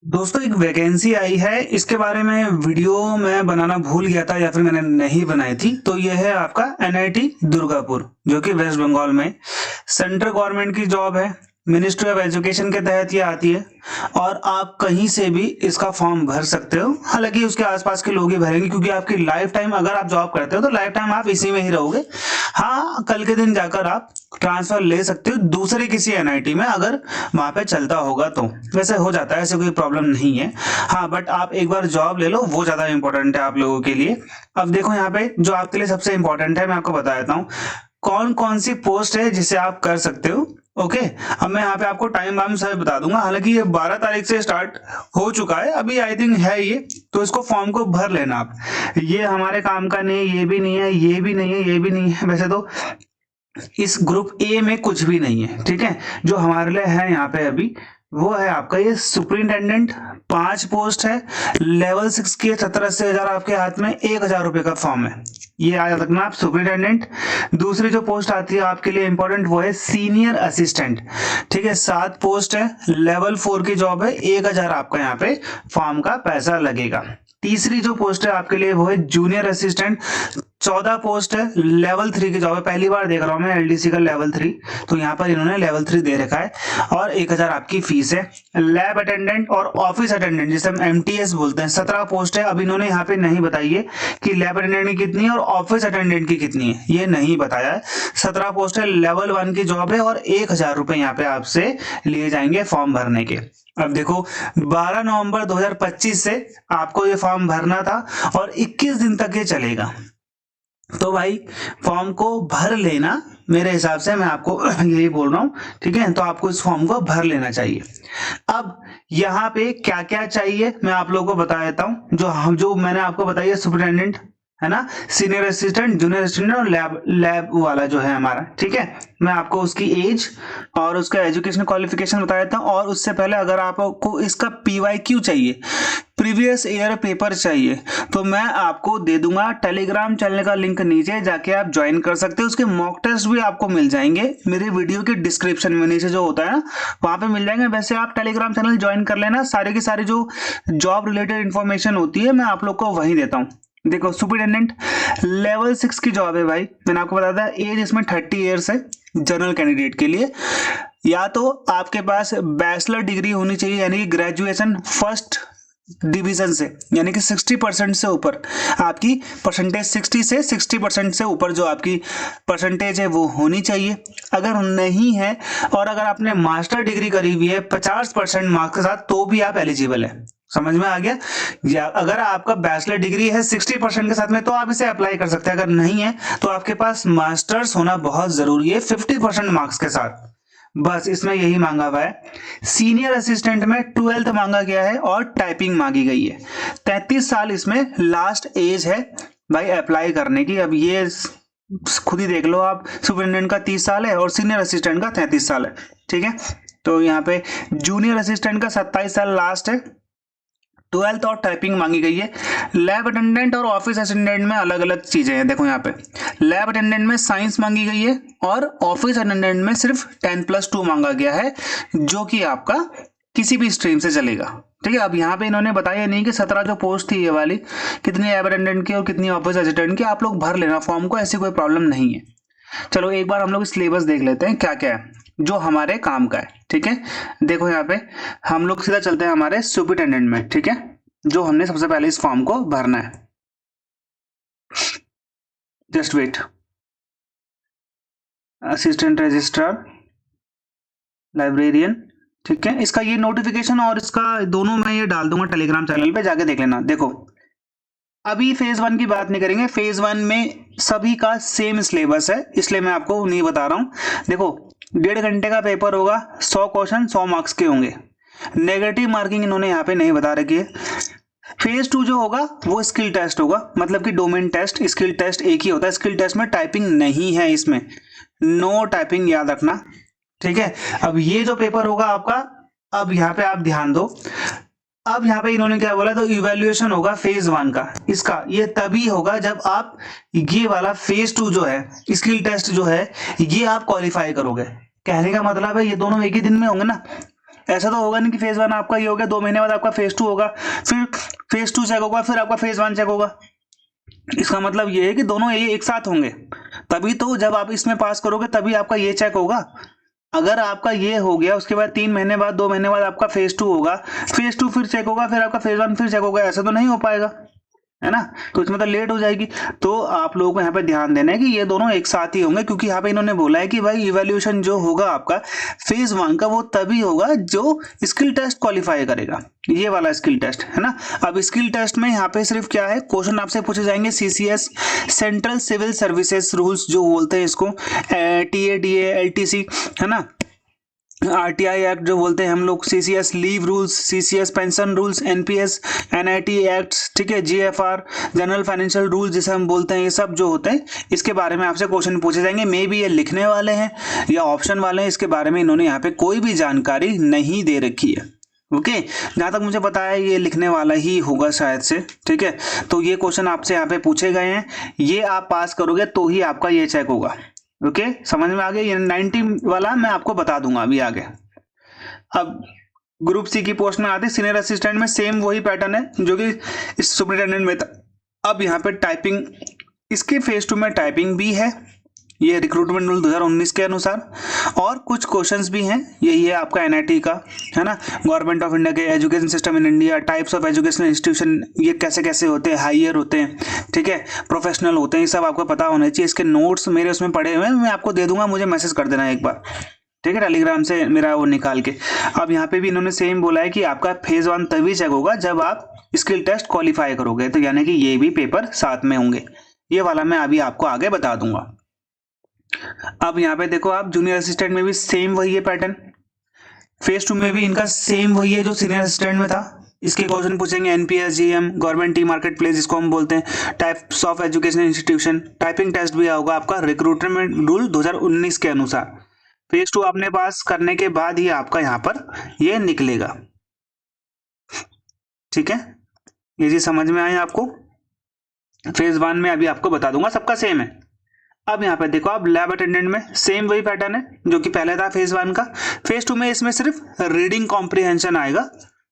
दोस्तों एक वैकेंसी आई है, इसके बारे में वीडियो मैं बनाना भूल गया था या फिर मैंने नहीं बनाई थी। तो ये है आपका एनआईटी दुर्गापुर जो कि वेस्ट बंगाल में सेंट्रल गवर्नमेंट की जॉब है। मिनिस्ट्री ऑफ एजुकेशन के तहत ये आती है और आप कहीं से भी इसका फॉर्म भर सकते हो। हालांकि उसके आसपास के लोग ही भरेंगे क्योंकि आपकी लाइफ टाइम अगर आप जॉब करते हो तो लाइफ टाइम आप इसी में ही रहोगे। हाँ, कल के दिन जाकर आप ट्रांसफर ले सकते हो दूसरे किसी एनआईटी में अगर वहां पे चलता होगा तो। वैसे हो जाता है, ऐसे कोई प्रॉब्लम नहीं है। हाँ, बट आप एक बार जॉब ले लो, वो ज्यादा इंपॉर्टेंट है आप लोगों के लिए। अब देखो यहाँ पे जो आपके लिए सबसे इंपॉर्टेंट है मैं आपको बता देता हूँ कौन कौन सी पोस्ट है जिसे आप कर सकते हो। ओके, अब मैं यहाँ पे आपको टाइम वाइम सब बता दूंगा। हालांकि ये 12 तारीख से स्टार्ट हो चुका है, अभी आई थिंक है ये। तो इसको फॉर्म को भर लेना आप। ये हमारे काम का नहीं है, ये भी नहीं है, ये भी नहीं है, ये भी नहीं है। वैसे तो इस ग्रुप ए में कुछ भी नहीं है, ठीक है। जो हमारे लिए है यहाँ पे अभी वो है आपका ये सुपरिंटेंडेंट। 5 पोस्ट है, लेवल 6 की 70-80 हजार आपके हाथ में, 1,000 रुपए का फॉर्म है। ये याद रखना आप, सुपरिंटेंडेंट। दूसरी जो पोस्ट आती है आपके लिए इंपॉर्टेंट वो है सीनियर असिस्टेंट, ठीक है। 7 पोस्ट है, लेवल 4 की जॉब है, 1,000 आपका यहाँ पे फॉर्म का पैसा लगेगा। तीसरी जो पोस्ट है आपके लिए वो है जूनियर असिस्टेंट। 14 पोस्ट है, लेवल 3 की जॉब है। पहली बार देख रहा हूं मैं एलडीसी का लेवल 3, तो यहाँ पर इन्होंने लेवल 3 दे रखा है और 1,000 आपकी फीस है। लैब अटेंडेंट और ऑफिस अटेंडेंट जिसे हम एमटीएस बोलते हैं, 17 पोस्ट है। अब इन्होंने यहाँ पे नहीं बताई है कि लैब अटेंडेंट की कितनी है और ऑफिस अटेंडेंट की कितनी है, ये नहीं बताया है। 17 पोस्ट है, लेवल 1 की जॉब है और 1,000 रुपए यहाँ पे आपसे लिए जाएंगे फॉर्म भरने के। अब देखो 12 नवंबर 2025 से आपको ये फॉर्म भरना था और 21 दिन तक ये चलेगा। तो भाई फॉर्म को भर लेना, मेरे हिसाब से मैं आपको यही बोल रहा हूं, ठीक है। तो आपको इस फॉर्म को भर लेना चाहिए। अब यहाँ पे क्या क्या चाहिए मैं आप लोगों को बता देता हूं। जो मैंने आपको बताया सुपरिटेंडेंट है ना, सीनियर असिस्टेंट, जूनियर असिस्टेंट और लैब वाला जो है हमारा, ठीक है। मैं आपको उसकी एज और उसका एजुकेशन क्वालिफिकेशन बता देता हूँ। और उससे पहले अगर आपको इसका पीवाईक्यू चाहिए, प्रीवियस ईयर पेपर चाहिए, तो मैं आपको दे दूंगा टेलीग्राम चैनल का लिंक, नीचे जाके आप ज्वाइन कर सकते हो। उसके मॉक टेस्ट भी आपको मिल जाएंगे मेरे वीडियो के डिस्क्रिप्शन में, नीचे जो होता है ना वहां पे मिल जाएंगे। वैसे आप टेलीग्राम चैनल ज्वाइन कर लेना, सारी की सारी जो जॉब रिलेटेड इंफॉर्मेशन होती है मैं आप लोग को वहीं देता हूँ। देखो सुपरिटेंडेंट लेवल 6 की जॉब है भाई, मैंने आपको बताया था। एज इसमें 30 ईयर्स है जनरल कैंडिडेट के लिए। या तो आपके पास बैचलर डिग्री होनी चाहिए, यानी कि ग्रेजुएशन फर्स्ट डिवीजन से, यानी कि 60% से ऊपर आपकी परसेंटेज, 60 से 60% से ऊपर जो आपकी परसेंटेज है वो होनी चाहिए। अगर नहीं है और अगर आपने मास्टर डिग्री करी हुई है 50% मार्क्स के साथ, तो भी आप एलिजिबल है। समझ में आ गया? या अगर आपका बैचलर डिग्री है 60% के साथ में तो आप इसे अप्लाई कर सकते हैं। अगर नहीं है तो आपके पास मास्टर्स होना बहुत जरूरी है 50% मार्क्स के साथ। बस इसमें यही मांगा हुआ है। सीनियर असिस्टेंट में 12th मांगा गया है और टाइपिंग मांगी गई है। 33 साल इसमें लास्ट एज है भाई अप्लाई करने की। अब ये खुद ही देख लो आप, सुपरिटेंडेंट का 30 साल है और सीनियर असिस्टेंट का 33 साल है, ठीक है। तो यहाँ पे जूनियर असिस्टेंट का 27 साल लास्ट है, 12th और टाइपिंग मांगी गई है। लैब अटेंडेंट और ऑफिस अटेंडेंट में अलग अलग चीजें हैं। देखो यहाँ पे लैब अटेंडेंट में साइंस मांगी गई है और ऑफिस अटेंडेंट में सिर्फ 10+2 मांगा गया है, जो कि आपका किसी भी स्ट्रीम से चलेगा, ठीक है। अब यहाँ पे इन्होंने बताया नहीं कि 17 जो पोस्ट थी ये वाली, कितनी लैब अटेंडेंट की और कितनी ऑफिस असिस्टेंट की। आप लोग भर लेना फॉर्म को, ऐसी कोई प्रॉब्लम नहीं है। चलो एक बार हम लोग सिलेबस देख लेते हैं क्या क्या है जो हमारे काम का है, ठीक है। देखो यहाँ पे हम लोग सीधा चलते हैं हमारे सुपरिटेंडेंट में, ठीक है, जो हमने सबसे पहले इस फॉर्म को भरना है। Just wait, assistant registrar, librarian, ठीक है। इसका ये नोटिफिकेशन और इसका दोनों मैं ये डाल दूंगा टेलीग्राम चैनल पे, जाके देख लेना। देखो अभी फेज 1 की बात नहीं करेंगे, फेज 1 में सभी का सेम सिलेबस है, इसलिए मैं आपको नहीं बता रहा हूं। देखो 1.5 घंटे का पेपर होगा, 100 क्वेश्चन 100 मार्क्स के होंगे। नेगेटिव मार्किंग इन्होंने यहाँ पे नहीं बता रखी है। फेज 2 जो होगा वो स्किल टेस्ट होगा, मतलब कि डोमेन टेस्ट, स्किल टेस्ट एक ही होता है। स्किल टेस्ट में टाइपिंग नहीं है, इसमें नो टाइपिंग, याद रखना, ठीक है। अब ये जो पेपर होगा आपका, अब यहाँ पे आप ध्यान दो। अब यहाँ पे इन्होंने क्या बोला, तो इवैल्यूएशन होगा फेज 1 का। इसका ये तभी होगा जब आप ये वाला फेज 2 जो है स्किल टेस्ट जो है ये आप क्वालिफाई करोगे। कहने का मतलब है ये दोनों एक ही दिन में होंगे ना, ऐसा तो होगा नहीं कि फेज 1 आपका ये हो गया, 2 महीने बाद आपका फेज 2 होगा, फिर फेज 2 चेक होगा, फिर आपका फेज 1 चेक होगा। इसका मतलब ये है कि दोनों ये एक साथ होंगे, तभी तो जब आप इसमें पास करोगे तभी आपका ये चेक होगा। अगर आपका ये हो गया उसके बाद 3 महीने बाद 2 महीने बाद आपका फेज 2 होगा, फेज 2 फिर चेक होगा, फिर आपका फेज 1 फिर चेक होगा, ऐसा तो नहीं हो पाएगा, है ना। तो इसमें तो लेट हो जाएगी। तो आप लोगों को यहाँ पे ध्यान देना है कि ये दोनों एक साथ ही होंगे, क्योंकि यहाँ पे इन्होंने बोला है कि भाई इवैल्यूएशन जो होगा आपका फेज 1 का वो तभी होगा जो स्किल टेस्ट क्वालिफाई करेगा, ये वाला स्किल टेस्ट, है ना। अब स्किल टेस्ट में यहाँ पे सिर्फ क्या है, क्वेश्चन आपसे पूछे जाएंगे CCS central civil services rules जो बोलते हैं इसको, TADA LTC, है ना, RTI एक्ट जो बोलते हैं हम लोग, CCS leave rules, CCS pension rules, NPS NIT act, ठीक है, GFR जनरल फाइनेंशियल रूल जिसे हम बोलते हैं, ये सब जो होते हैं इसके बारे में आपसे क्वेश्चन पूछे जाएंगे। मे बी ये लिखने वाले हैं या ऑप्शन वाले हैं, इसके बारे में इन्होंने यहाँ पे कोई भी जानकारी नहीं दे रखी है। ओके, जहां तक मुझे पता है ये लिखने वाला ही होगा शायद से, ठीक है। तो ये क्वेश्चन आपसे यहाँ पे पूछे गए हैं, ये आप पास करोगे तो ही आपका ये चेक होगा। ओके, समझ में आ गया। ये 90 वाला मैं आपको बता दूंगा अभी आगे। अब ग्रुप सी की पोस्ट में आते, सीनियर असिस्टेंट में सेम वही पैटर्न है जो कि इस सुपरिटेंडेंट में था। अब यहाँ पे टाइपिंग, इसके फेज 2 में टाइपिंग भी है, ये रिक्रूटमेंट रूल 2019 के अनुसार, और कुछ क्वेश्चंस भी हैं, यही है आपका NIT का, है ना, गवर्नमेंट ऑफ इंडिया के education system in India, types of educational institution, ये कैसे कैसे होते हैं, हायर होते हैं, ठीक है, प्रोफेशनल होते हैं, ये सब आपको पता होना चाहिए। इसके नोट्स मेरे उसमें पड़े हुए हैं, मैं आपको दे दूंगा, मुझे मैसेज कर देना एक बार, ठीक है, टेलीग्राम से मेरा वो निकाल के। अब यहाँ पे भी इन्होंने सेम बोला है कि आपका फेज 1 तभी चेक होगा जब आप स्किल टेस्ट क्वालिफाई करोगे, तो यानी कि ये भी पेपर साथ में होंगे। ये वाला मैं अभी आपको आगे बता दूंगा। अब यहाँ पे देखो आप, जूनियर असिस्टेंट में भी सेम वही है पैटर्न, फेज 2 में भी इनका सेम वही है जो सीनियर असिस्टेंट में था। इसके क्वेश्चन पूछेंगे NPS GM, government T market place जिसको हम बोलते हैं, types of education institution, typing test भी होगा आपका रिक्रूटमेंट रूल 2019 के अनुसार। फेज 2 आपने पास करने के बाद ही आपका यहाँ पर ये निकलेगा, ठीक है। ये चीज समझ में आए आपको। फेज 1 में अभी आपको बता दूंगा, सबका सेम है। अब यहाँ पे देखो आप, लैब अटेंडेंट में सेम वही पैटर्न है जो कि पहले था फेज 1 का। फेज 2 में इसमें सिर्फ रीडिंग कॉम्प्रिहेंशन आएगा,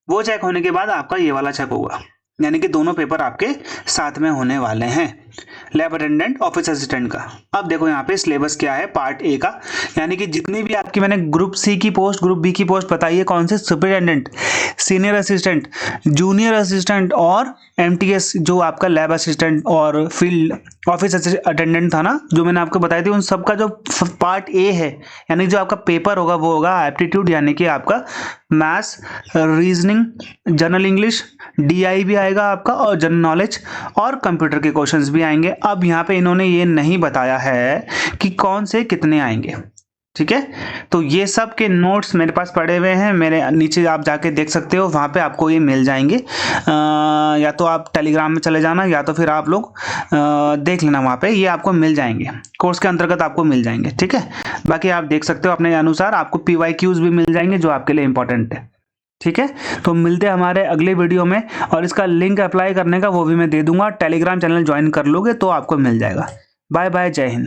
वो चेक होने के बाद आपका ये वाला चेक होगा, यानी कि दोनों पेपर आपके साथ में होने वाले हैं, लैब अटेंडेंट, ऑफिस असिस्टेंट का। अब देखो यहाँ पे सिलेबस क्या है पार्ट ए का, यानी कि जितनी भी आपकी मैंने ग्रुप सी की पोस्ट, ग्रुप बी की पोस्ट बताई है, कौन से, superintendent, senior assistant, junior assistant और MTS जो आपका लैब असिस्टेंट और फील्ड ऑफिस अटेंडेंट था ना, जो मैंने आपको बताई थी, उन सबका जो पार्ट ए है, यानी जो आपका पेपर होगा वो होगा एप्टीट्यूड, यानी कि आपका maths, reasoning, general English, DI भी आएगा आपका, और जनरल नॉलेज और कंप्यूटर के क्वेश्चंस भी आएंगे। अब यहाँ पे इन्होंने ये नहीं बताया है कि कौन से कितने आएंगे, ठीक है। तो ये सब के नोट्स मेरे पास पड़े हुए हैं, मेरे नीचे आप जाके देख सकते हो, वहाँ पे आपको ये मिल जाएंगे। या तो आप टेलीग्राम में चले जाना, या तो फिर आप लोग देख लेना, वहाँ पे ये आपको मिल जाएंगे, कोर्स के अंतर्गत आपको मिल जाएंगे, ठीक है। बाकी आप देख सकते हो अपने अनुसार, आपको PYQs भी मिल जाएंगे जो आपके लिए इंपॉर्टेंट है, ठीक है। तो मिलते हैं हमारे अगले वीडियो में, और इसका लिंक अप्लाई करने का वो भी मैं दे दूंगा, टेलीग्राम चैनल ज्वाइन कर लोगे तो आपको मिल जाएगा। बाय बाय, जय हिंद।